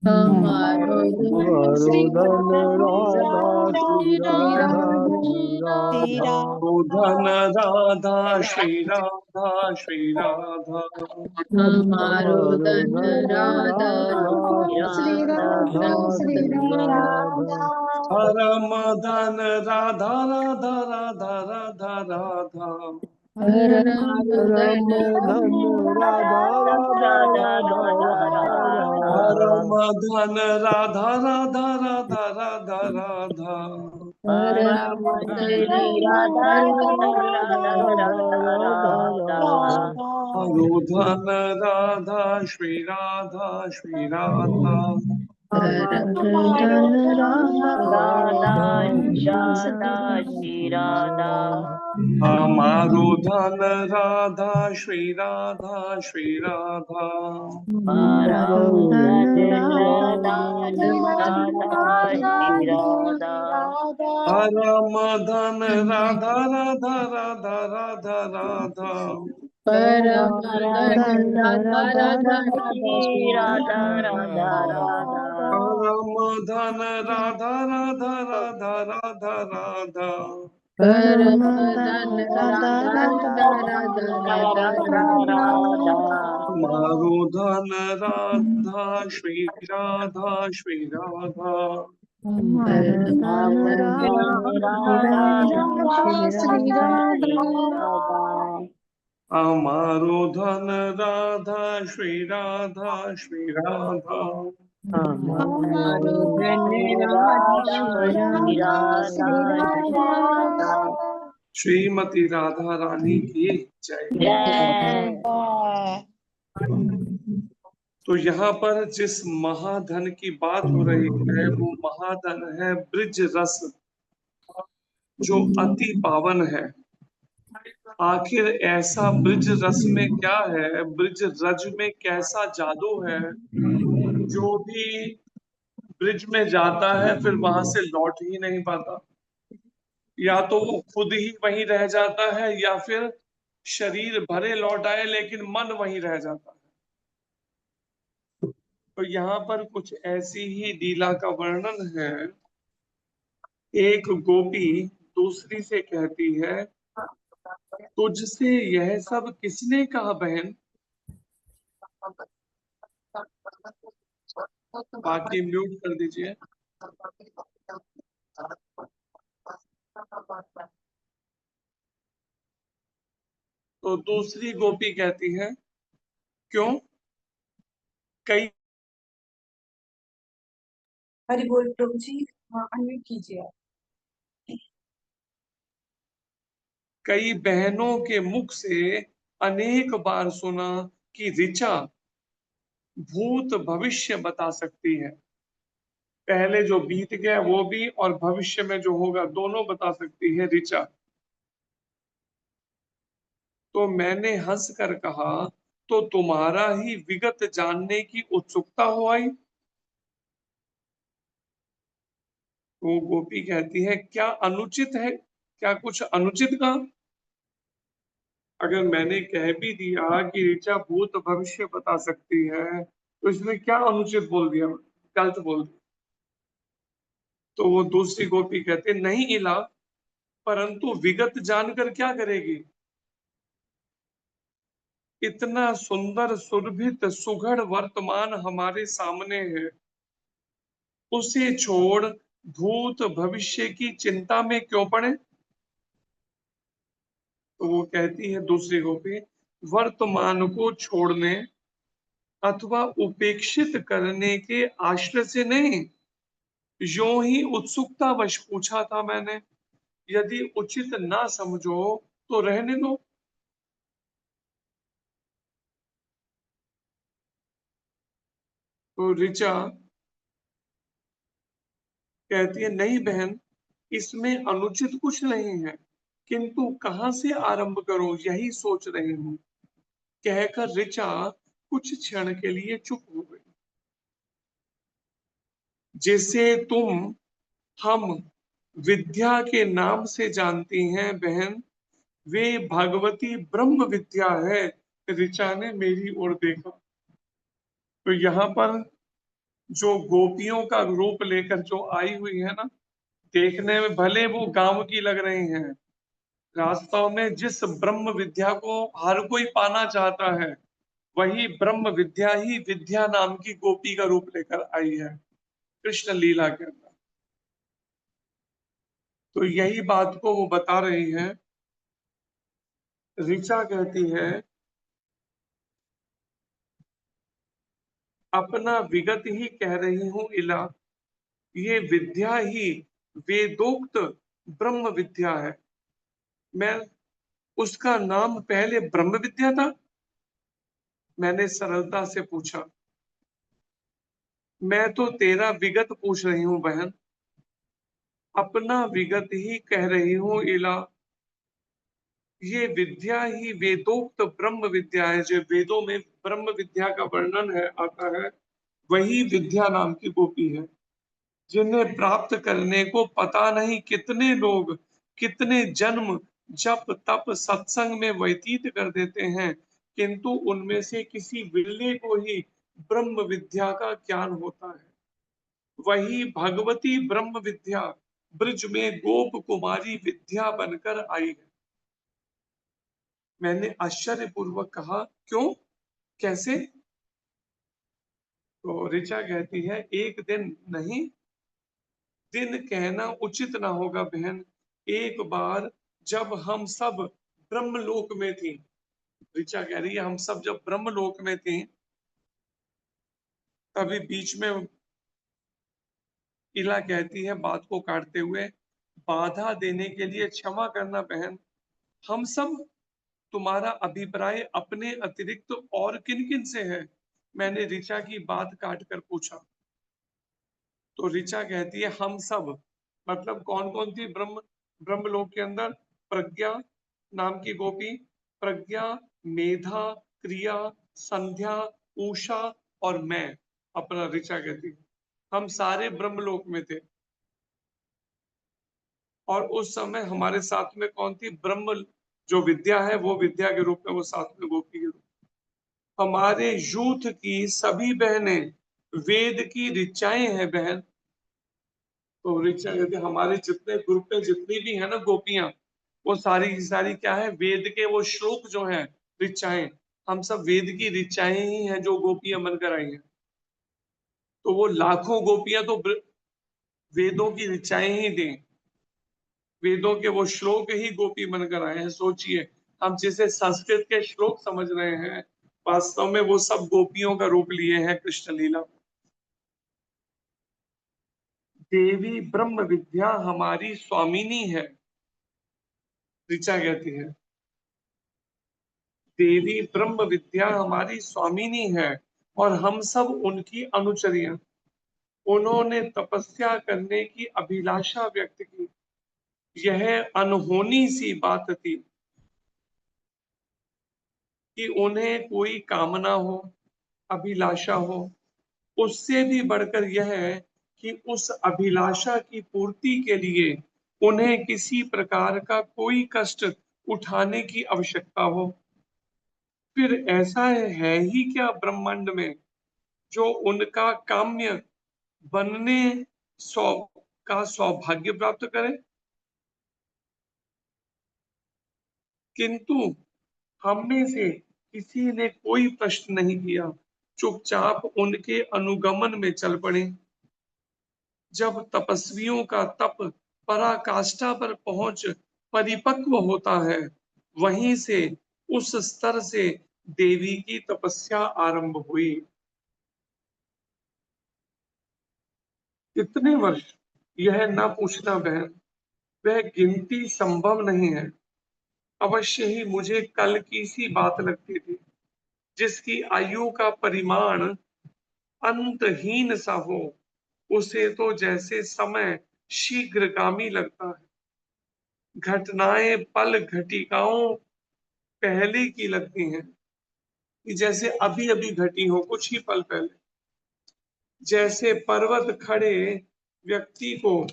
हमारो हमारो धन राधा श्री श्री राधा श्री राधा राधा। धन राधा श्री राधा श्री राधा। हमारो हमारो धन धन राधा राधा श्री श्री राधा राधा श्री राधा। हर मदन राधा राधा राधा राधा राधा। परम परम धन धन राधा राधा राधा राधा हर राधा। मदन राधा राधा राधा राधा राधा। परम धन राधा राधा राधा। हरोधन राधा श्री राधा श्री राधा। परम धन राधा राधा श्री राधा। हमारो धन राधा श्री राधा श्री राधा। परम धन राधा हर मदन राधा राधा राधा राधा राधा। परम धन राधा राधा राधा राधा श्री राधा। हर मदन राधा राधा राधा राधा राधा। परम धन राधा राधा राधा राधा राधा राधा राधा हमारो धन राधा श्री राधा श्री राधा। परम श्री राधा। हमारो धन राधा श्री राधा श्री राधा। हमारो धन श्रीमती राधा रानी की जय। तो यहाँ पर जिस महाधन की बात हो रही है वो महाधन है ब्रिज रस, जो अति पावन है। आखिर ऐसा ब्रिज रस में क्या है, ब्रिज रज में कैसा जादू है, जो भी ब्रिज में जाता है फिर वहां से लौट ही नहीं पाता। या तो वो खुद ही वहीं रह जाता है या फिर शरीर भरे लौट आए लेकिन मन वहीं रह जाता है। तो यहाँ पर कुछ ऐसी ही लीला का वर्णन है। एक गोपी दूसरी से कहती है, तुझसे यह सब किसने कहा बहन। बाकी म्यूट कर दीजिए। तो दूसरी गोपी कहती है, क्यों, कई हरि बोल प्रभु जी। हाँ, अनम्यूट कीजिए आप। कई बहनों के मुख से अनेक बार सुना कि ऋचा भूत भविष्य बता सकती है। पहले जो बीत गया वो भी और भविष्य में जो होगा दोनों बता सकती है ऋचा। तो मैंने हंस कर कहा, तो तुम्हारा ही विगत जानने की उत्सुकता हो आई। वो गोपी कहती है, क्या अनुचित है, क्या कुछ अनुचित कहा। अगर मैंने कह भी दिया कि ऋचा भूत भविष्य बता सकती है तो इसमें क्या अनुचित बोल दिया, गलत बोल दिया। तो वो दूसरी गोपी कहते, नहीं इला, परंतु विगत जानकर क्या करेगी। इतना सुंदर सुरभित सुघड़ वर्तमान हमारे सामने है, उसे छोड़ भूत भविष्य की चिंता में क्यों पड़े। तो वो कहती है दूसरी गोपी, वर्तमान को छोड़ने अथवा उपेक्षित करने के आश्रय से नहीं, यो ही उत्सुकतावश पूछा था मैंने। यदि उचित ना समझो तो रहने दो। तो ऋचा कहती है, नहीं बहन, इसमें अनुचित कुछ नहीं है, किंतु कहाँ से आरंभ करूं यही सोच रही हूँ। कहकर ऋचा कुछ क्षण के लिए चुप हो गई। जिसे तुम हम विद्या के नाम से जानती हैं बहन, वे भगवती ब्रह्म विद्या है। ऋचा ने मेरी ओर देखा। तो यहाँ पर जो गोपियों का रूप लेकर जो आई हुई है ना, देखने में भले वो गांव की लग रही हैं, वास्तव में जिस ब्रह्म विद्या को हर कोई पाना चाहता है, वही ब्रह्म विद्या ही विद्या नाम की गोपी का रूप लेकर आई है कृष्ण लीला के अंदर। तो यही बात को वो बता रही है। ऋचा कहती है, अपना विगत ही कह रही हूं इला, ये विद्या ही वेदोक्त ब्रह्म विद्या है। मैं उसका नाम पहले ब्रह्म विद्या था? मैंने सरलता से पूछा। मैं तो तेरा विगत पूछ रही हूं बहन, अपना विगत ही कह रही हूं इला। ये विद्या ही वेदोक्त ब्रह्म विद्या है, जो वेदों में ब्रह्म विद्या का वर्णन है आता है, वही विद्या नाम की गोपी है, जिन्हें प्राप्त करने को पता नहीं कितने लोग कितने जन्म जप तप सत्संग में व्यतीत कर देते हैं, किंतु उनमें से किसी विरले को ही ब्रह्म विद्या का ज्ञान होता है। वही भगवती ब्रह्म विद्या ब्रज में गोप कुमारी विद्या बनकर आई है। मैंने आश्चर्यपूर्वक कहा, क्यों, कैसे? तो ऋचा कहती है, एक दिन नहीं, दिन कहना उचित ना होगा बहन। एक बार जब हम सब ब्रह्मलोक में थी, ऋचा कह रही है हम सब जब ब्रह्मलोक में थे, तभी बीच में इला कहती है बात को काटते हुए, बाधा देने के लिए क्षमा करना बहन। हम सब, तुम्हारा अभिप्राय अपने अतिरिक्त और किन किन से है? मैंने ऋचा की बात काट कर पूछा। तो ऋचा कहती है हम सब, मतलब कौन कौन थी ब्रह्मलोक के अंदर? प्रज्ञा नाम की गोपी, प्रज्ञा, मेधा, क्रिया, संध्या, उषा और मैं, अपना ऋचा कहती है, हम सारे ब्रह्मलोक में थे। और उस समय हमारे साथ में कौन थी? ब्रह्म जो विद्या है वो विद्या के रूप में, वो साथ में गोपी के रूप में। हमारे यूथ की सभी बहनें वेद की ऋचाएं हैं बहन। तो ऋचा कहते हमारे जितने ग्रुप में जितनी भी है ना गोपियां, वो सारी की सारी क्या है? वेद के वो श्लोक जो है, ऋचाएं, हम सब वेद की ऋचाएं ही हैं जो गोपियां बनकर आई हैं। तो वो लाखों गोपियां तो वेदों की ऋचाएं ही थी, वेदों के वो श्लोक ही गोपी बनकर आए हैं। सोचिए, हम जिसे संस्कृत के श्लोक समझ रहे हैं, वास्तव में वो सब गोपियों का रूप लिए हैं कृष्ण लीला में। देवी ब्रह्म विद्या हमारी स्वामिनी है, ऋचा कहती है। देवी ब्रह्म विद्या हमारी स्वामिनी है और हम सब उनकी अनुचरियां। उन्होंने तपस्या करने की अभिलाषा व्यक्त की। यह अनहोनी सी बात थी कि उन्हें कोई कामना हो, अभिलाषा हो। उससे भी बढ़कर यह है कि उस अभिलाषा की पूर्ति के लिए उन्हें किसी प्रकार का कोई कष्ट उठाने की आवश्यकता हो। फिर ऐसा है ही क्या ब्रह्मांड में जो उनका काम्य बनने सौ का सौभाग्य प्राप्त करे? किंतु हम में से किसी ने कोई प्रश्न नहीं किया, चुपचाप उनके अनुगमन में चल पड़े। जब तपस्वियों का तप पराकाष्ठा पर पहुंच परिपक्व होता है, वहीं से उस स्तर से देवी की तपस्या आरंभ हुई। कितने वर्ष, यह ना पूछना बहन, वह गिनती संभव नहीं है। अवश्य ही मुझे कल की सी बात लगती थी, जिसकी आयु का परिमाण अंतहीन सा हो, उसे तो जैसे समय शीघ्रगामी लगता है। घटनाएं पल घटिकाओं पहले की लगती हैं, कि जैसे अभी अभी घटी हो, कुछ ही पल पहले। जैसे पर्वत खड़े व्यक्ति को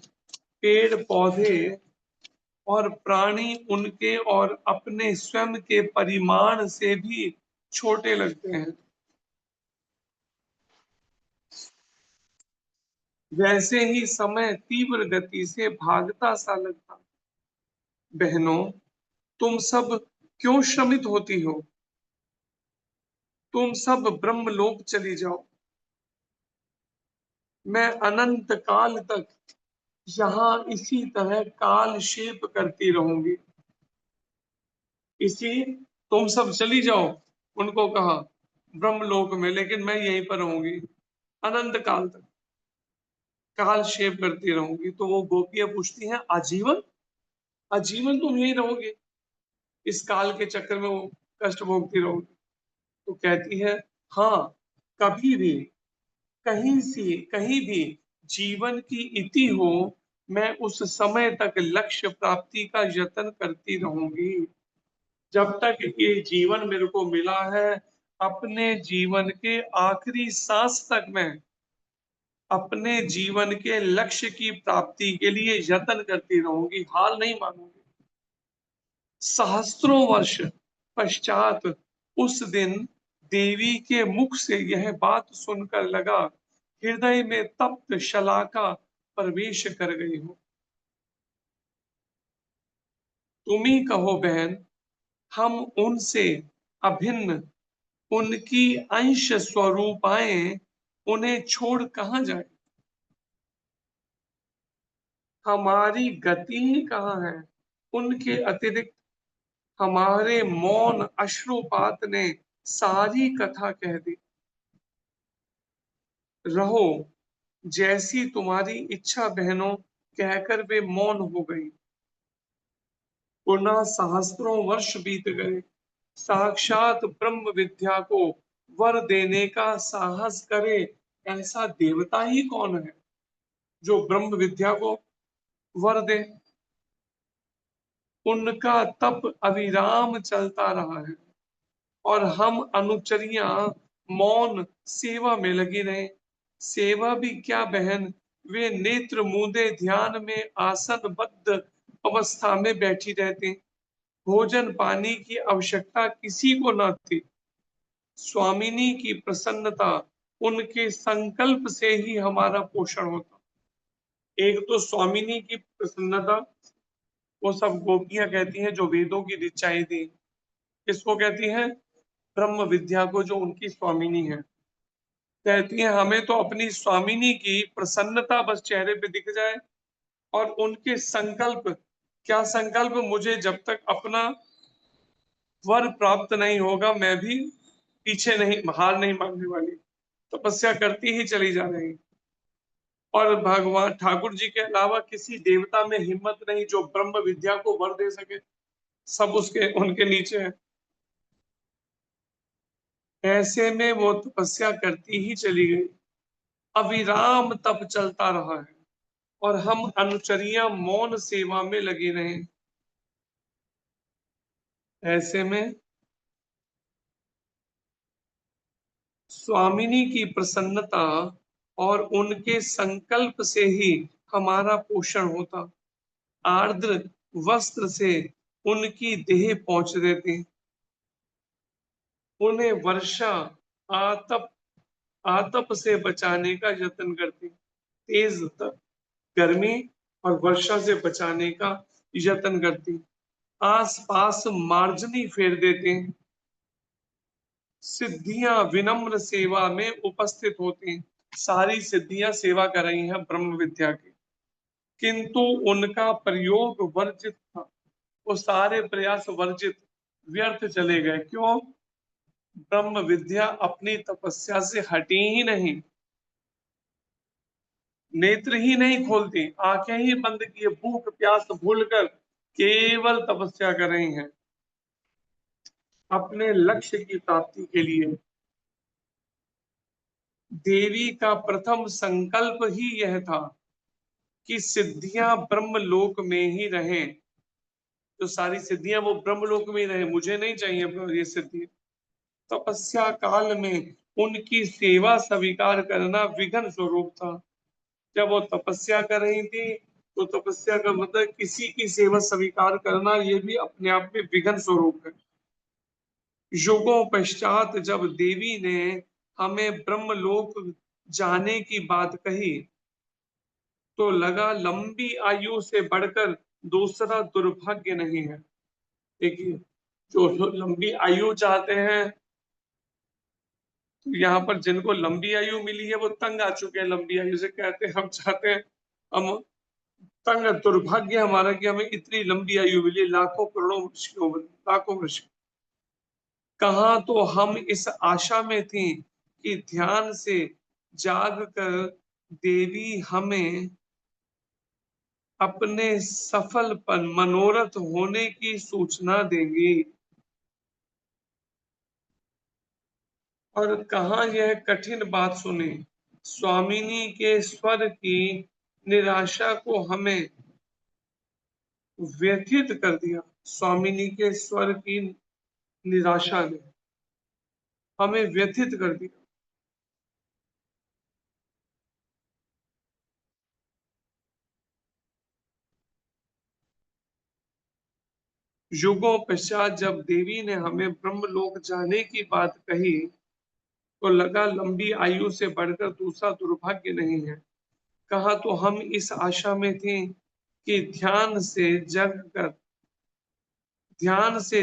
पेड़ पौधे और प्राणी उनके और अपने स्वयं के परिमाण से भी छोटे लगते हैं। वैसे ही समय तीव्र गति से भागता सा लगता। बहनों, तुम सब क्यों श्रमित होती हो? तुम सब ब्रह्मलोक चली जाओ। मैं अनंत काल तक यहाँ इसी तरह कालक्षेप करती रहूंगी। इसी तुम सब चली जाओ, उनको कहा ब्रह्मलोक में, लेकिन मैं यहीं पर रहूंगी अनंत काल तक, कालक्षेप करती रहूंगी। तो वो गोपियां पूछती हैं, आजीवन? आजीवन तुम यहीं रहोगे, इस काल के चक्कर में वो कष्ट भोगती रहोगी? तो कहती है, हाँ, कभी भी, कहीं भी जीवन की इति हो, मैं उस समय तक लक्ष्य प्राप्ति का यत्न करती रहूंगी। जब तक ये जीवन मेरे को मिला है, अपने जीवन के आखिरी सांस तक मैं अपने जीवन के लक्ष्य की प्राप्ति के लिए यत्न करती रहूंगी, हार नहीं मानूंगी। सहस्त्रों वर्ष पश्चात उस दिन देवी के मुख से यह बात सुनकर लगा, हृदय में तप्त शलाका प्रवेश कर गई हो। तुम ही कहो बहन, हम उनसे अभिन्न, उनकी अंश स्वरूपाएं, उन्हें छोड़ कहाँ जाए? हमारी गति ही कहाँ है उनके अतिरिक्त? हमारे मौन अश्रुपात ने सारी कथा कह दी। रहो जैसी तुम्हारी इच्छा बहनों, कहकर वे मौन हो गई। पुनः सहस्त्रों वर्ष बीत गए। साक्षात ब्रह्म विद्या को वर देने का साहस करे ऐसा देवता ही कौन है जो ब्रह्म विद्या को वर दे? उनका तप अविराम चलता रहा है और हम अनुचरियां मौन सेवा में लगी रहे। सेवा भी क्या बहन, वे नेत्र मूंदे ध्यान में आसनबद्ध अवस्था में बैठी रहती। भोजन पानी की आवश्यकता किसी को न थी। स्वामिनी की प्रसन्नता, उनके संकल्प से ही हमारा पोषण होता। एक तो स्वामिनी की प्रसन्नता, वो सब गोपियां कहती हैं जो वेदों की ऋचाएं दी। किसको कहती हैं? ब्रह्म विद्या को, जो उनकी स्वामिनी है। कहती हैं हमें तो अपनी स्वामिनी की प्रसन्नता बस चेहरे पे दिख जाए, और उनके संकल्प, क्या संकल्प? मुझे जब तक अपना वर प्राप्त नहीं होगा, मैं भी पीछे नहीं, हार नहीं मानने वाली, तपस्या करती ही चली जा रही। और भगवान ठाकुर जी के अलावा किसी देवता में हिम्मत नहीं जो ब्रह्म विद्या को वर दे सके, सब उसके उनके नीचे है। ऐसे में वो तपस्या करती ही चली गई, अविराम तप चलता रहा है, और हम अनुचरिया मौन सेवा में लगे रहे। ऐसे में स्वामिनी की प्रसन्नता और उनके संकल्प से ही हमारा पोषण होता। आर्द्र वस्त्र से उनकी देह पहुंच देती, उन्हें वर्षा आतप आतप से बचाने का यत्न करती। तेज गर्मी और वर्षा से बचाने का यत्न करती। आसपास मार्जनी फेर देते। सिद्धियां विनम्र सेवा में उपस्थित होती। सारी सिद्धियां सेवा कर रही हैं ब्रह्म विद्या की, किंतु उनका प्रयोग वर्जित था। वो सारे प्रयास वर्जित, व्यर्थ चले गए। क्यों? ब्रह्म विद्या अपनी तपस्या से हटी ही नहीं, नेत्र ही नहीं खोलती, आंखें ही बंद किए, भूख प्यास भूलकर केवल तपस्या कर रही हैं अपने लक्ष्य की प्राप्ति के लिए। देवी का प्रथम संकल्प ही यह था कि सिद्धियां ब्रह्म लोक में ही रहें। तो सारी सिद्धियां वो ब्रह्म लोक में ही रहे, मुझे नहीं चाहिए ये सिद्धि। तपस्या काल में उनकी सेवा स्वीकार करना विघ्न स्वरूप था। जब वो तपस्या कर रही थी, तो तपस्या का मतलब किसी की सेवा स्वीकार करना, ये भी अपने आप में विघ्न स्वरूप है। युगों पश्चात जब देवी ने हमें ब्रह्मलोक जाने की बात कही, तो लगा लंबी आयु से बढ़कर दूसरा दुर्भाग्य नहीं है। देखिए, जो लोग लंबी आयु चाहते हैं, तो यहाँ पर जिनको लंबी आयु मिली है वो तंग आ चुके हैं लंबी आयु से, कहते हैं हम चाहते हैं, हम तंग, दुर्भाग्य हमारा कि हमें इतनी लंबी आयु मिली, लाखों करोड़ों वर्ष की उम्र, लाखों वर्ष। कहा तो हम इस आशा में थी कि ध्यान से जाग कर देवी हमें अपने सफल पर मनोरथ होने की सूचना देंगी। और कहा यह कठिन बात सुने, स्वामिनी के स्वर की निराशा को हमें व्यथित कर दिया। स्वामिनी के स्वर की निराशा ने हमें व्यथित कर दिया। युगों पश्चात जब देवी ने हमें ब्रह्मलोक जाने की बात कही, तो लगा लंबी आयु से बढ़कर दूसरा दुर्भाग्य नहीं है। कहा तो हम इस आशा में थे कि ध्यान से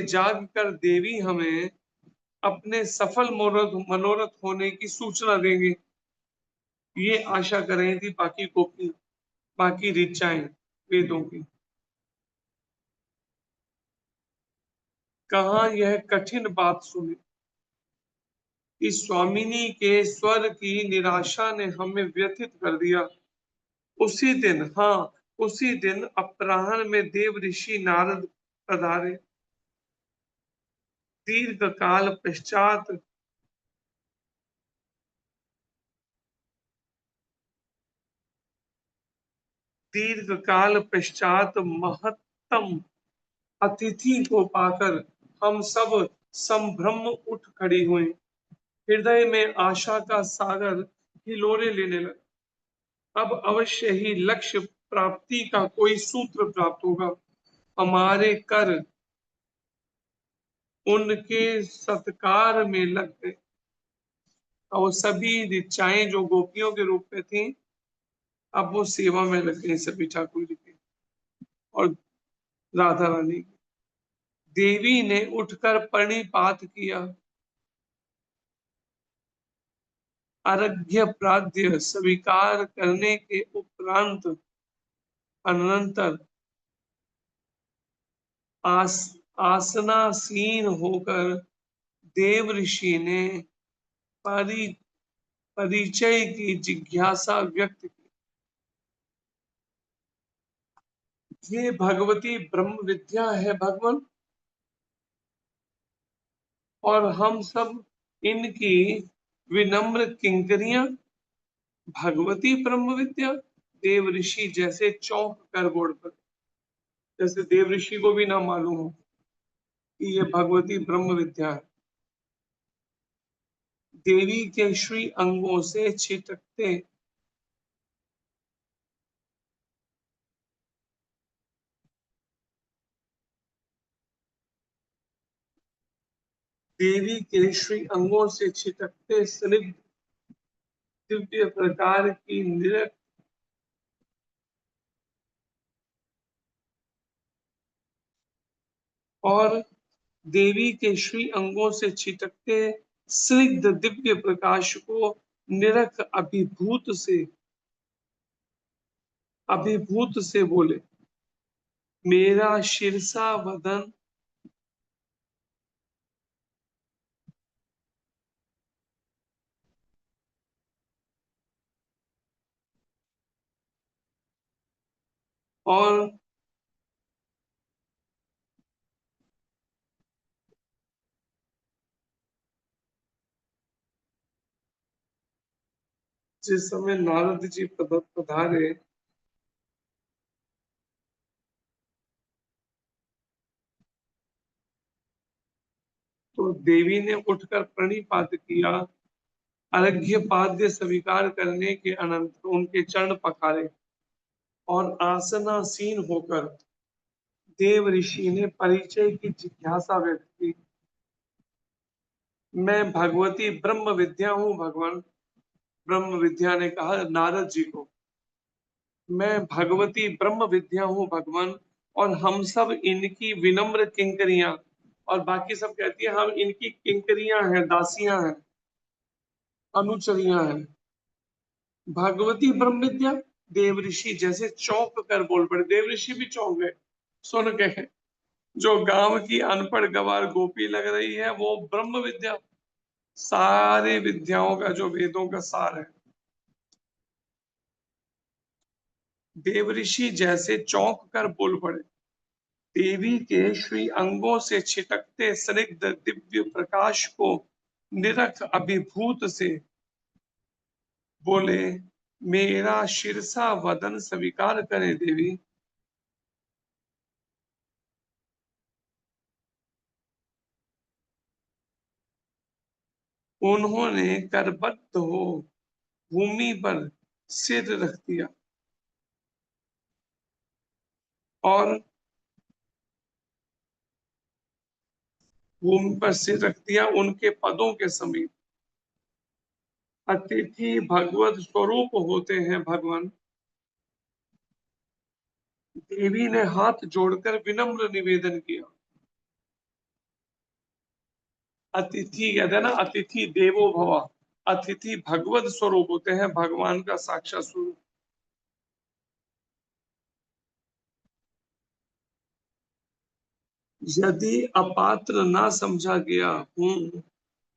जाग कर देवी हमें अपने सफल मनोरथ होने की सूचना देंगे। ये आशा कर रही थी बाकी गोपी, बाकी ऋचाएं वेदों की। कहा यह कठिन बात सुनी, इस स्वामिनी के स्वर की निराशा ने हमें व्यथित कर दिया। उसी दिन, हाँ, उसी दिन अपराह्न में देव ऋषि नारद पधारे। दीर्घ काल पश्चात महत्तम अतिथि को पाकर हम सब संभ्रम उठ खड़ी हुई। हृदय में आशा का सागर हिलोरे लेने लगा। अब अवश्य ही लक्ष्य प्राप्ति का कोई सूत्र प्राप्त होगा। हमारे कर उनके सत्कार में लग गए। और सभी ऋचाएं जो गोपियों के रूप में थी, अब वो सेवा में लग गई सभी ठाकुर जी की और राधा रानी की। देवी ने उठकर प्रणिपात किया। अर्घ्य प्राद्य स्वीकार करने के उपरांत अनंतर आसनासीन होकर देव ऋषि ने परि परिचय की जिज्ञासा व्यक्त की। ये भगवती ब्रह्म विद्या है भगवान, और हम सब इनकी विनम्र किंकरियां। भगवती ब्रह्म विद्या, देव ऋषि जैसे चौंक कर बोर्ड पर, जैसे देव ऋषि को भी ना मालूम हो कि ये भगवती ब्रह्म विद्या है। देवी के श्री अंगों से छिटकते देवी के श्री अंगों से छिटकते स्निग्ध दिव्य प्रकार की निरख और देवी के श्री अंगों से छिटकते स्निग्ध दिव्य प्रकाश को निरख अभिभूत से बोले, मेरा शिरसा वदन और जिस समय नारद जी पधारे, तो देवी ने उठकर प्रणिपात किया। अर्घ्य पाद्य स्वीकार करने के अनंतर उनके चरण पखारे और आसनासीन होकर देव ऋषि ने परिचय की जिज्ञासा व्यक्त की। मैं भगवती ब्रह्म विद्या हूँ भगवान। ब्रह्म विद्या ने कहा नारद जी को, मैं भगवती ब्रह्म विद्या हूँ भगवान, और हम सब इनकी विनम्र किंकरियां। और बाकी सब कहती है हम इनकी किंकरियां हैं, दासियां हैं, अनुचरियां हैं। भगवती ब्रह्म विद्या, देव ऋषि जैसे चौंक कर बोल पड़े। देव ऋषि भी चौंक गए सुन के। जो गांव की अनपढ़ गवार गोपी लग रही है वो ब्रह्म विद्या, सारे विद्याओं का जो वेदों का सार है। देव ऋषि जैसे चौंक कर बोल पड़े। देवी के श्री अंगों से छिटकते स्निग्ध दिव्य प्रकाश को निरख अभिभूत से बोले, मेरा शिरसा वदन स्वीकार करे देवी। उन्होंने करबद्ध हो भूमि पर सिर रख दिया और भूमि पर सिर रख दिया उनके पदों के समीप। अतिथि भगवत स्वरूप होते हैं भगवान। देवी ने हाथ जोड़कर विनम्र निवेदन किया। अतिथि कहते हैं ना, अतिथि देवो भव। अतिथि भगवत स्वरूप होते हैं, भगवान का साक्षात स्वरूप। यदि अपात्र ना समझा गया हूं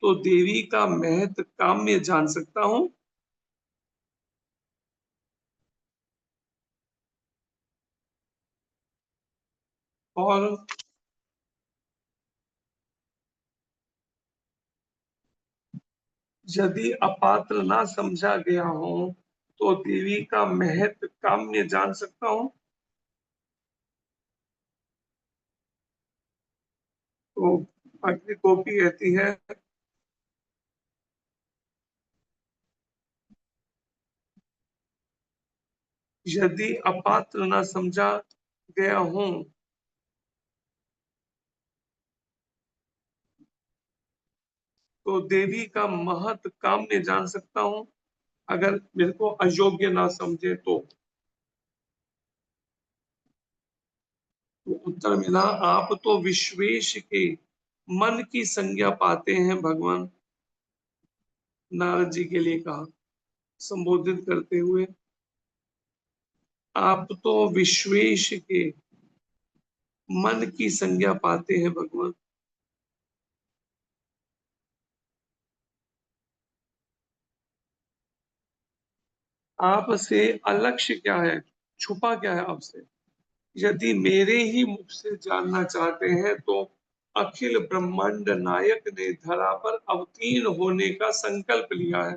तो देवी का महत काम्य जान सकता हूं। और यदि अपात्र ना समझा गया हो तो देवी का महत काम्य जान सकता हूं। तो अग्नि गोपी कहती है, यदि अपात्र न समझा गया हूं तो देवी का महत काम्य जान सकता हूं। अगर मेरे को अयोग्य ना समझे तो उत्तर मिला, आप तो विश्वेश के मन की संज्ञा पाते हैं भगवान। नारद जी के लिए कहा संबोधित करते हुए, आप तो विश्वेश के मन की संज्ञा पाते हैं भगवान। आपसे अलक्ष्य क्या है, छुपा क्या है आपसे। यदि मेरे ही मुख से जानना चाहते हैं तो अखिल ब्रह्मांड नायक ने धरा पर अवतीर्ण होने का संकल्प लिया है।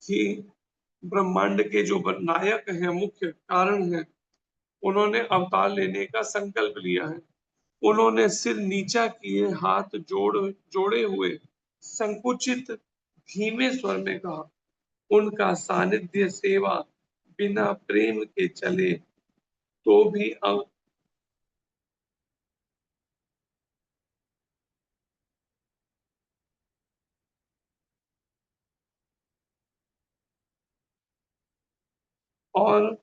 कि ब्रह्मांड के जो नायक हैं, मुख्य कारण हैं, उन्होंने अवतार लेने का संकल्प लिया है। उन्होंने सिर नीचा किए हाथ जोड़े हुए संकुचित धीमे स्वर में कहा, उनका सानिध्य सेवा बिना प्रेम के चले तो भी और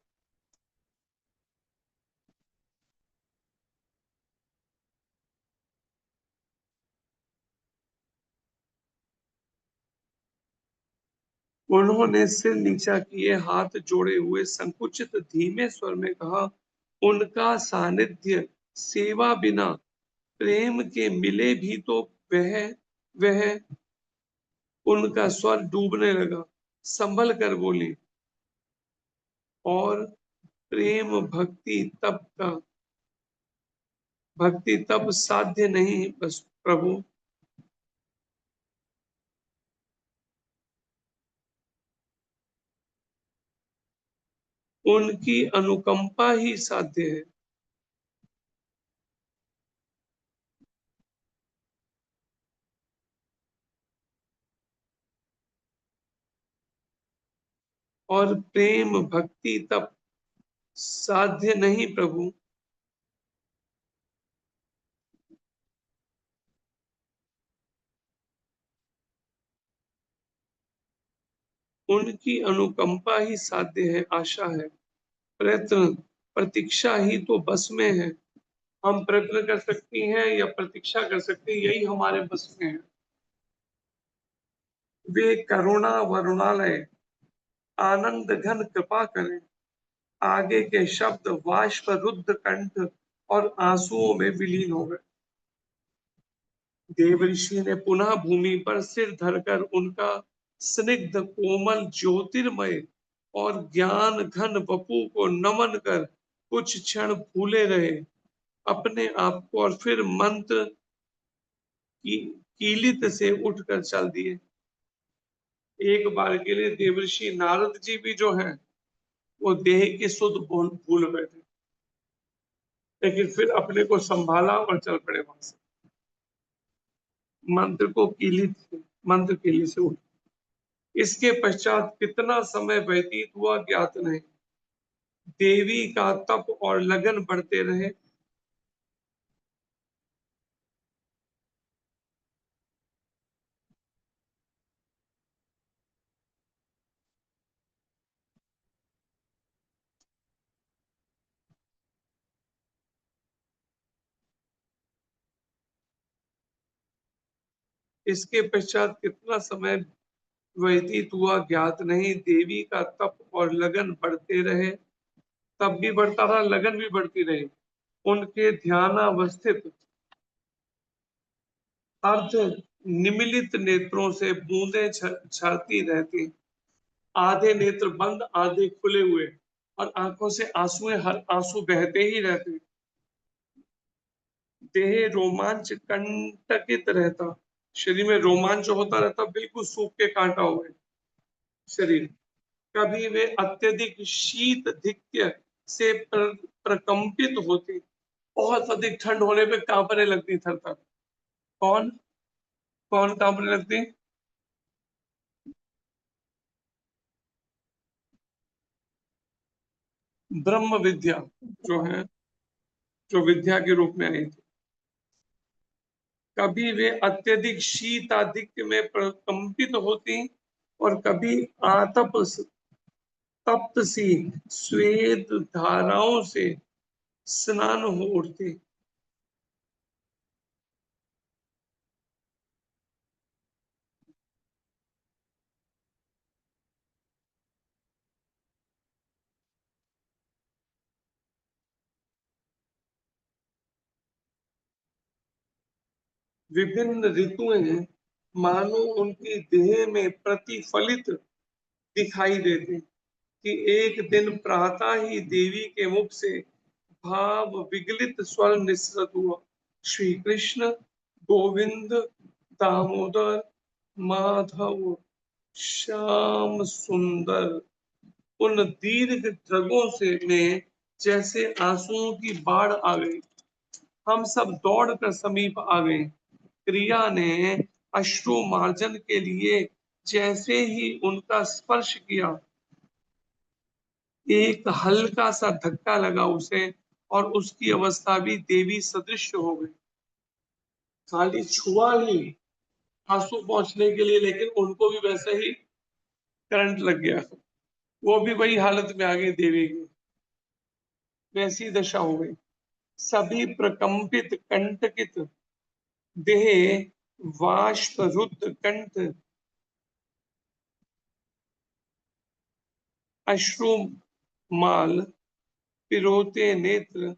उन्होंने सिर नीचा किए हाथ जोड़े हुए संकुचित धीमे स्वर में कहा, उनका सानिध्य सेवा बिना प्रेम के मिले भी तो वह वह उनका स्वर डूबने लगा। संभल कर बोली, और प्रेम भक्ति तब साध्य नहीं बस प्रभु। उनकी अनुकंपा ही साध्य है। और प्रेम भक्ति तब साध्य नहीं प्रभु। उनकी अनुकंपा ही साध्य है, आशा है। प्रयत्न प्रतीक्षा ही तो बस में है। हम प्रयत्न कर सकती हैं या प्रतीक्षा कर सकते हैं, यही हमारे बस में है। वे करुणा वरुणालय आनंद घन कृपा करें। आगे के शब्द वाष्प रुद्ध कंठ और आंसुओं में विलीन हो गए। देवऋषि ने पुनः भूमि पर सिर धरकर उनका स्निग्ध कोमल ज्योतिर्मय और ज्ञान घन वपु को नमन कर कुछ क्षण भूले रहे अपने आप को, और फिर मंत्र की कीलित से उठकर चल दिए। एक बार के लिए देवऋषि नारद जी भी जो है वो देह की सुध भूल बैठे, लेकिन फिर अपने को संभाला और चल पड़े वहां से। मंत्र कीली से उठ। इसके पश्चात कितना समय व्यतीत हुआ ज्ञात नहीं। देवी का तप और लगन बढ़ते रहे। इसके पश्चात कितना समय व्यतीत हुआ ज्ञात नहीं। देवी का तप और लगन बढ़ते रहे। तप भी बढ़ता रहा, लगन भी बढ़ती रही। उनके ध्यानावस्थित अर्ध निमिलित नेत्रों से बूंदें झरती रहती। आधे नेत्र बंद, आधे खुले हुए, और आंखों से आंसू बहते ही रहते। देह रोमांच कंटकित रहता। शरीर में रोमांच होता रहता, बिल्कुल सूख के कांटा हुए शरीर। कभी वे अत्यधिक शीत धिक्य से प्रकंपित होती। बहुत अधिक ठंड होने पे कांपने लगती थर थर। कौन कौन कांपने लगती? ब्रह्म विद्या जो है, जो विद्या के रूप में आई थी। कभी वे अत्यधिक शीताधिक्य में प्रकंपित होती और कभी आतप तप्त सी श्वेत धाराओं से स्नान हो उठती। विभिन्न ऋतुएं मानो उनकी देह में प्रतिफलित दिखाई देती कि एक दिन प्रातः ही देवी के मुख से भाव विगलित स्वर निसृत हुआ। श्री कृष्ण गोविंद दामोदर माधव श्याम सुंदर। उन दीर्घ ड्रगों से में जैसे आंसुओं की बाढ़ आ गई। हम सब दौड़कर समीप आ गए। क्रिया ने अश्रु मार्जन के लिए जैसे ही उनका स्पर्श किया, एक हल्का सा धक्का लगा उसे, और उसकी अवस्था भी देवी सदृश हो गई। खाली छुआ ही आंसू पहुंचने के लिए, लेकिन उनको भी वैसे ही करंट लग गया। वो भी वही हालत में आ गई देवी की, वैसी दशा हो गई। सभी प्रकंपित कंटकित देह वाष्प रुद्ध कंठ अश्रुमाल पिरोते नेत्र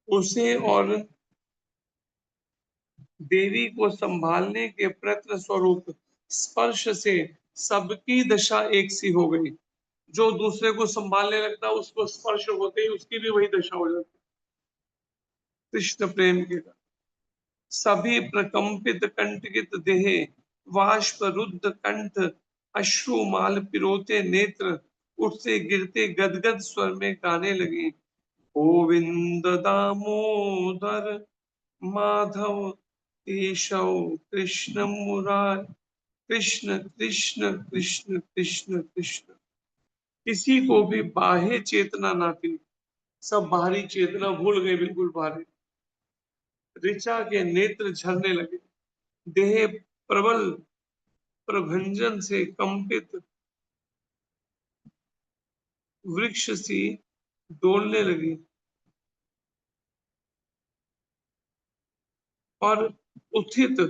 उसे और देवी को संभालने के प्रयत्न स्वरूप स्पर्श से सबकी दशा एक सी हो गई। जो दूसरे को संभालने लगता, उसको स्पर्श होते ही उसकी भी वही दशा हो जाती। कृष्ण प्रेम के कारण सभी प्रकंपित कंटकित देह वाष्प रुद्ध कंठ अश्रुमाल पिरोते नेत्र उठते गिरते गदगद स्वर में गाने लगे। गोविंद दामोदर माधव केशव कृष्ण मुरार, कृष्ण कृष्ण कृष्ण कृष्ण कृष्ण। किसी को भी बाह्य चेतना ना थी, सब बाहरी चेतना भूल गए, बिल्कुल बाहरी। ऋचा के नेत्र झरने लगे, देह प्रबल प्रभंजन से कंपित वृक्ष सी डोलने लगी और उत्थित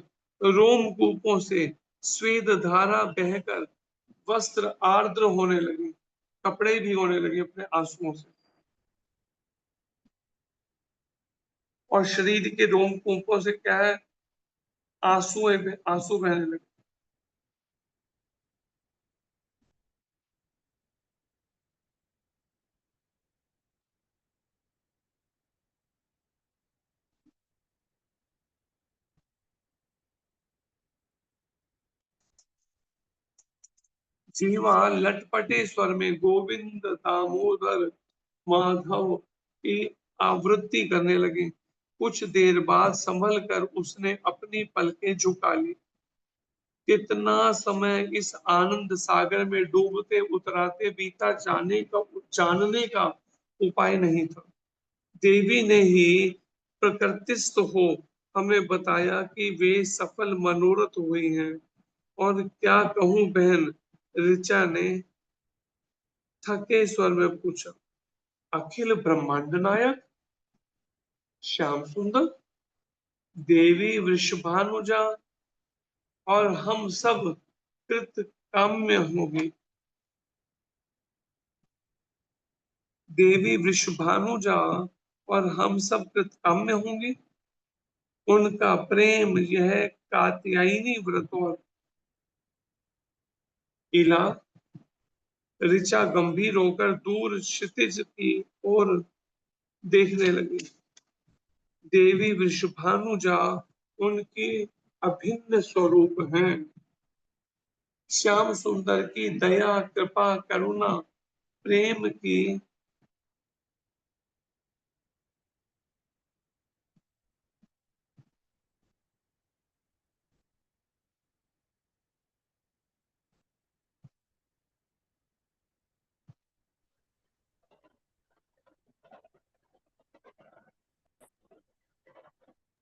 रोमकूपों से स्वेद धारा बहकर वस्त्र आर्द्र होने लगी, कपड़े भी होने लगे अपने आंसुओं से, और शरीर के रोमकूपों से क्या है, आंसू बहने लगे। जीवा लटपटे स्वर में गोविंद दामोदर माधव की आवृत्ति करने लगे। कुछ देर बाद संभल कर उसने अपनी पलकें झुका ली। कितना समय इस आनंद सागर में डूबते उतराते बीता जानने का उपाय नहीं था। देवी ने ही प्रकृतिस्थ हो हमें बताया कि वे सफल मनोरथ हुई हैं। और क्या कहूं बहन, ऋचा ने थके स्वर में पूछा। अखिल ब्रह्मांड नायक श्याम सुंदर, देवी वृषभानुजा और हम सब कृत काम्य होंगे। देवी वृषभानुजा और हम सब कृत काम्य होंगे। उनका प्रेम यह कात्यायनी व्रत और इला। ऋचा गंभीर होकर दूर क्षितिज की ओर देखने लगी। देवी वृषभानुजा उनकी अभिन्न स्वरूप हैं। श्याम सुंदर की दया कृपा करुणा प्रेम की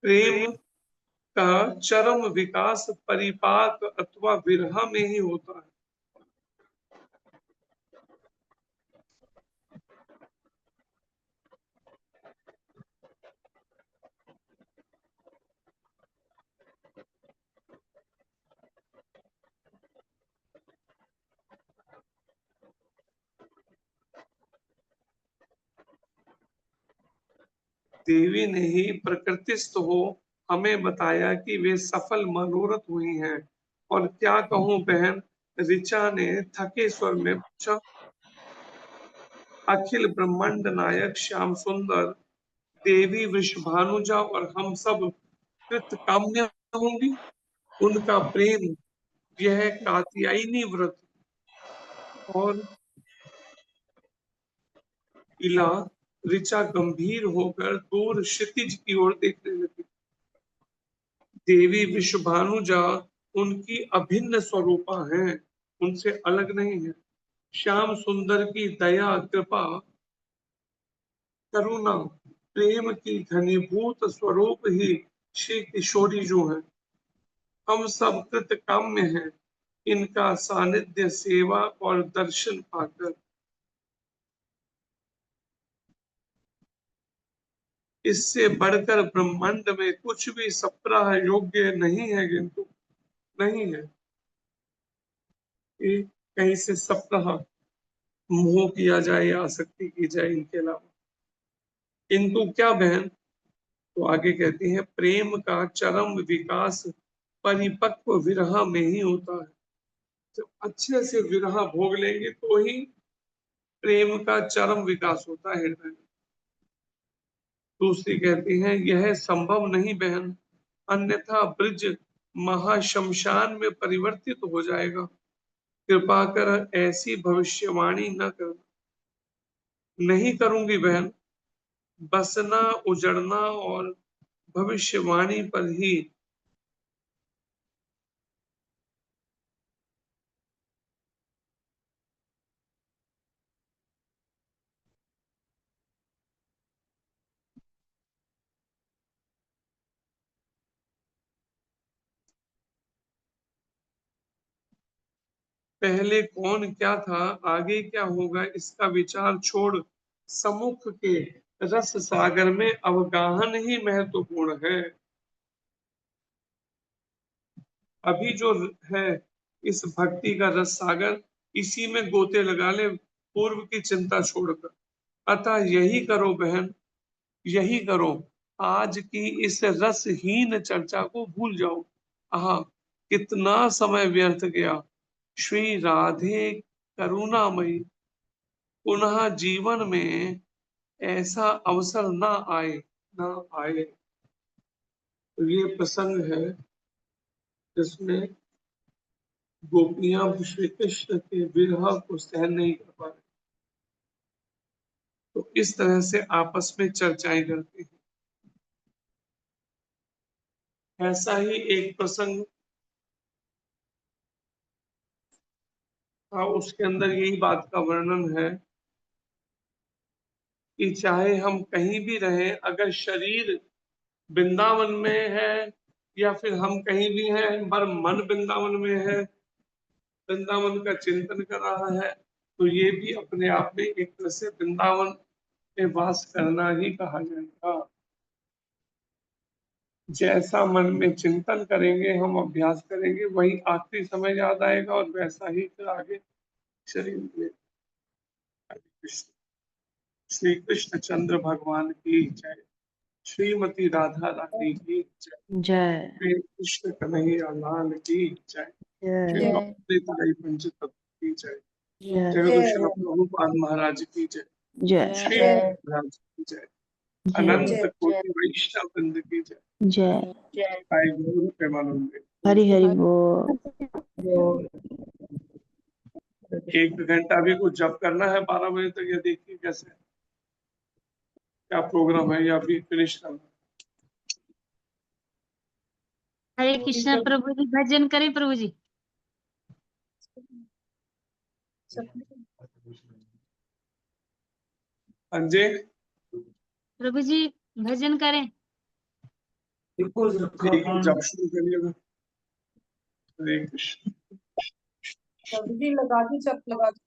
प्रेम का चरम विकास परिपाक अथवा विरह में ही होता है। देवी ने ही प्रकृतिस्थ हो हमें बताया कि वे सफल मनोरथ हुई हैं। और क्या कहूं बहन, ऋचा ने थके स्वर में पूछा। अखिल ब्रह्मांड नायक श्याम सुंदर, देवी वृषभानुजा और हम सब कृत काम्य होंगी। उनका प्रेम यह कात्यायनी व्रत और इला। ऋचा गंभीर होकर दूर क्षितिज की ओर देखने लगी। देवी विश्वभानुजा उनकी अभिन्न स्वरूपा हैं, उनसे अलग नहीं है। श्याम सुंदर की दया कृपा करुणा प्रेम की घनीभूत स्वरूप ही श्री किशोरी जो है। हम सब कृत काम्य हैं इनका सानिध्य सेवा और दर्शन पाकर। इससे बढ़कर ब्रह्मांड में कुछ भी सप्ताह योग्य नहीं है, किंतु नहीं है कि कहीं से सप्ताह मोह किया जाए या आसक्ति की जाए इनके अलावा। किंतु क्या बहन, तो आगे कहती है प्रेम का चरम विकास परिपक्व विरह में ही होता है। जब अच्छे से विरह भोग लेंगे तो ही प्रेम का चरम विकास होता है हृदय में। दूसरी कहती है यह संभव नहीं बहन, अन्यथा ब्रिज महाशमशान में परिवर्तित हो जाएगा। कृपा कर ऐसी भविष्यवाणी न करना। नहीं करूंगी बहन, बसना उजड़ना और भविष्यवाणी पर ही पहले कौन क्या था, आगे क्या होगा, इसका विचार छोड़ सम्मुख के रस सागर में अवगाहन ही महत्वपूर्ण है। अभी जो है इस भक्ति का रस सागर, इसी में गोते लगा ले, पूर्व की चिंता छोड़कर। अतः यही करो बहन, यही करो, आज की इस रसहीन चर्चा को भूल जाओ। आहा, कितना समय व्यर्थ गया। श्री राधे करुणामयी, पुनः जीवन में ऐसा अवसर ना आए, ना आए। तो ये प्रसंग है जिसमें गोपियां श्री कृष्ण के विरह को सहन नहीं कर पा रही, तो इस तरह से आपस में चर्चाएं करती हैं। ऐसा ही एक प्रसंग था, उसके अंदर यही बात का वर्णन है कि चाहे हम कहीं भी रहें, अगर शरीर वृंदावन में है या फिर हम कहीं भी हैं पर मन वृंदावन में है, वृंदावन का चिंतन कर रहा है, तो ये भी अपने आप में एक तरह से वृंदावन में वास करना ही कहा जाएगा। जैसा मन में चिंतन करेंगे, हम अभ्यास करेंगे, वही आखिरी समय याद आएगा और वैसा ही फिर आगे शरीर में। श्री कृष्ण चंद्र भगवान की जय, श्रीमती राधा रानी की जय, जय श्री कृष्ण कन्हैया लाल की जय, श्री जय गौरी पंचतत्व की जय, जय जगदीश्वर प्रभुपाद महाराज की जय, जय श्री महाराज की जय, अनंत कोटि वैष्णव वृंद की जय, जय जय गुरु प्रेमानंद। हरि हरि बोल। 1 घंटा भी कुछ जब करना है 12 बजे तक, या देखिए कैसे क्या प्रोग्राम है, या भी फिनिश करना। हरे कृष्णा प्रभु जी, भजन करें प्रभु जी। अंजे प्रभु जी भजन करें। जब शुरू करिएगा। हरे कृष्ण। जी लगा दी, जब लगा दी।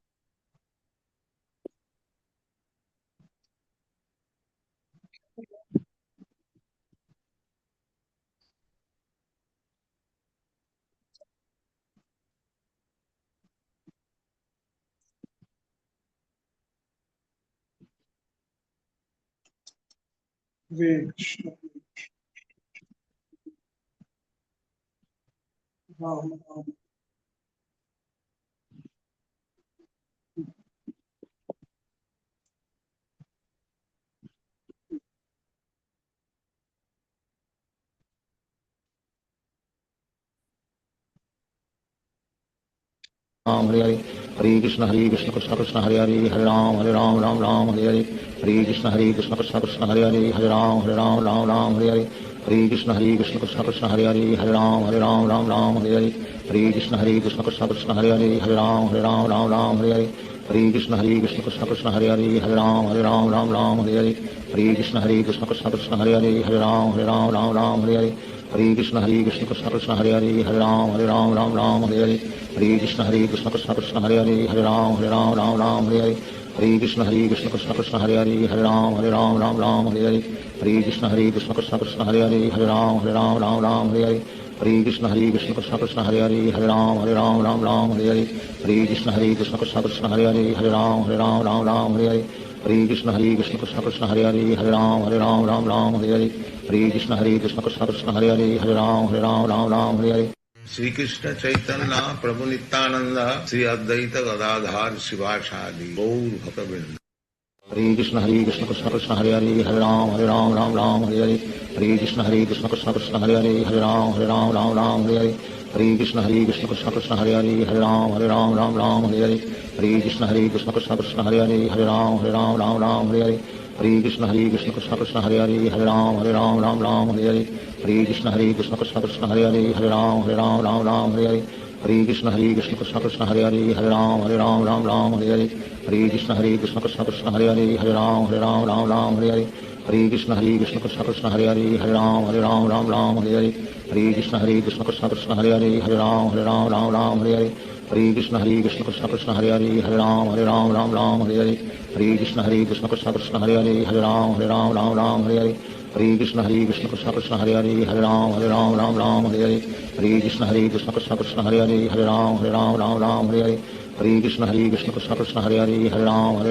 हरे कृष्ण। राम राम। राम हरे हरे, हरे कृष्ण कृष्ण कृष्ण हरे हरे, हरे राम राम राम हरे हरे, हरे कृष्ण कृष्ण कृष्ण हरे हरे, हरे राम राम हरे हरे, हरे कृष्ण कृष्ण कृष्ण हरे हरे, हरे राम राम हरे हरे, हरे कृष्ण कृष्ण कृष्ण हरे हरे, हरे राम राम हरे हरे, हरे कृष्ण कृष्ण कृष्ण हरे हरे, हरे राम राम हरे हरे, हरे कृष्ण कृष्ण कृष्ण हरे हरे, हरे राम राम हरे हरे, हरे कृष्ण कृष्ण कृष्ण हरे हरे, हरे राम हरे हरे, हरे कृष्ण कृष्ण कृष्ण हरे हरे, हरे राम हरे हरे, हरे कृष्ण कृष्ण कृष्ण हरे हरे, हरे राम हरे हरे, हरे कृष्ण कृष्ण कृष्ण कृष्ण हरे हरे, हरे राम हरे हरे, हरे कृष्ण कृष्ण कृष्ण हरे हरे, हरे राम हरे हरे, हरे कृष्ण कृष्ण कृष्ण कृष्ण हरे हरे, हरे राम हरे हरे, हरे कृष्ण कृष्ण कृष्ण हरे हरे, हरे राम हरे हरे, हरे कृष्ण कृष्ण कृष्ण कृष्ण हरे हरे, हरे राम हरे हरे। श्री कृष्ण चैतन्य प्रभु नित्यानंद श्री अद्वैत गदाधार शिवासादि गौर भक्तवृंद। हरे कृष्ण कृष्ण कृष्ण हरे हरे, हरे राम हरे हरे, हरे कृष्ण कृष्ण कृष्ण हरे हरे, हरे राम हरे हरे, हरे कृष्ण कृष्ण कृष्ण हरे हरे, हरे राम हरे हरे, हरे कृष्ण कृष्ण कृष्ण हरे हरे, हरे राम हरे हरे, हरे कृष्ण कृष्ण कृष्ण हरे हरे, हरे राम हरे हरे, हरे कृष्ण कृष्ण कृष्ण हरे हरे, हरे राम हरे हरे, हरे कृष्ण कृष्ण कृष्ण हरे हरे, हरे राम हरे हरे, हरे कृष्ण कृष्ण कृष्ण हरे हरे, हरे राम हरे हरे, हरे कृष्ण कृष्ण कृष्ण हरे हरे, हरे राम हरे हरे, हरे कृष्ण कृष्ण कृष्ण हरे हरे, हरे राम हरे हरे, हरे कृष्ण कृष्ण कृष्ण हरे हरे राम राम राम हरे हरे हरे कृष्ण कृष्ण कृष्ण हरे हरे राम राम हरे हरे हरे कृष्ण कृष्ण कृष्ण हरे हरे राम राम हरे हरे हरे कृष्ण कृष्ण कृष्ण हरे हरे राम राम हरे हरे हरे कृष्ण कृष्ण कृष्ण हरे हरे राम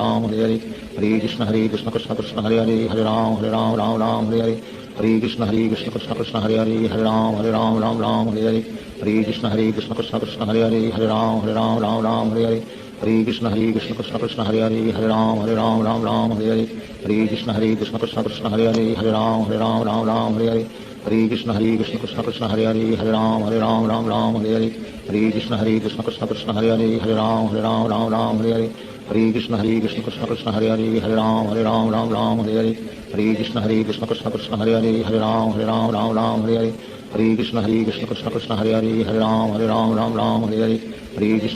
राम हरे हरे हरे कृष्ण कृष्ण कृष्ण हरे हरे राम राम हरे हरे हरे कृष्ण कृष्ण कृष्ण हरे हरे राम राम हरे हरे हरे कृष्ण कृष्ण कृष्ण हरे हरे राम राम हरे हरे हरे कृष्ण कृष्ण कृष्ण हरे हरे राम राम हरे हरे हरे कृष्ण कृष्ण कृष्ण हरे हरे राम राम हरे हरे हरे कृष्ण कृष्ण कृष्ण हरे हरे राम राम हरे हरे हरे कृष्ण कृष्ण कृष्ण हरे हरे राम राम हरे हरे हरे कृष्ण कृष्ण कृष्ण हरे हरे राम राम हरे हरे हरे कृष्ण कृष्ण कृष्ण हरे हरे राम राम हरे हरे हरे कृष्ण कृष्ण कृष्ण हरे हरे राम राम हरे हरे हरे कृष्ण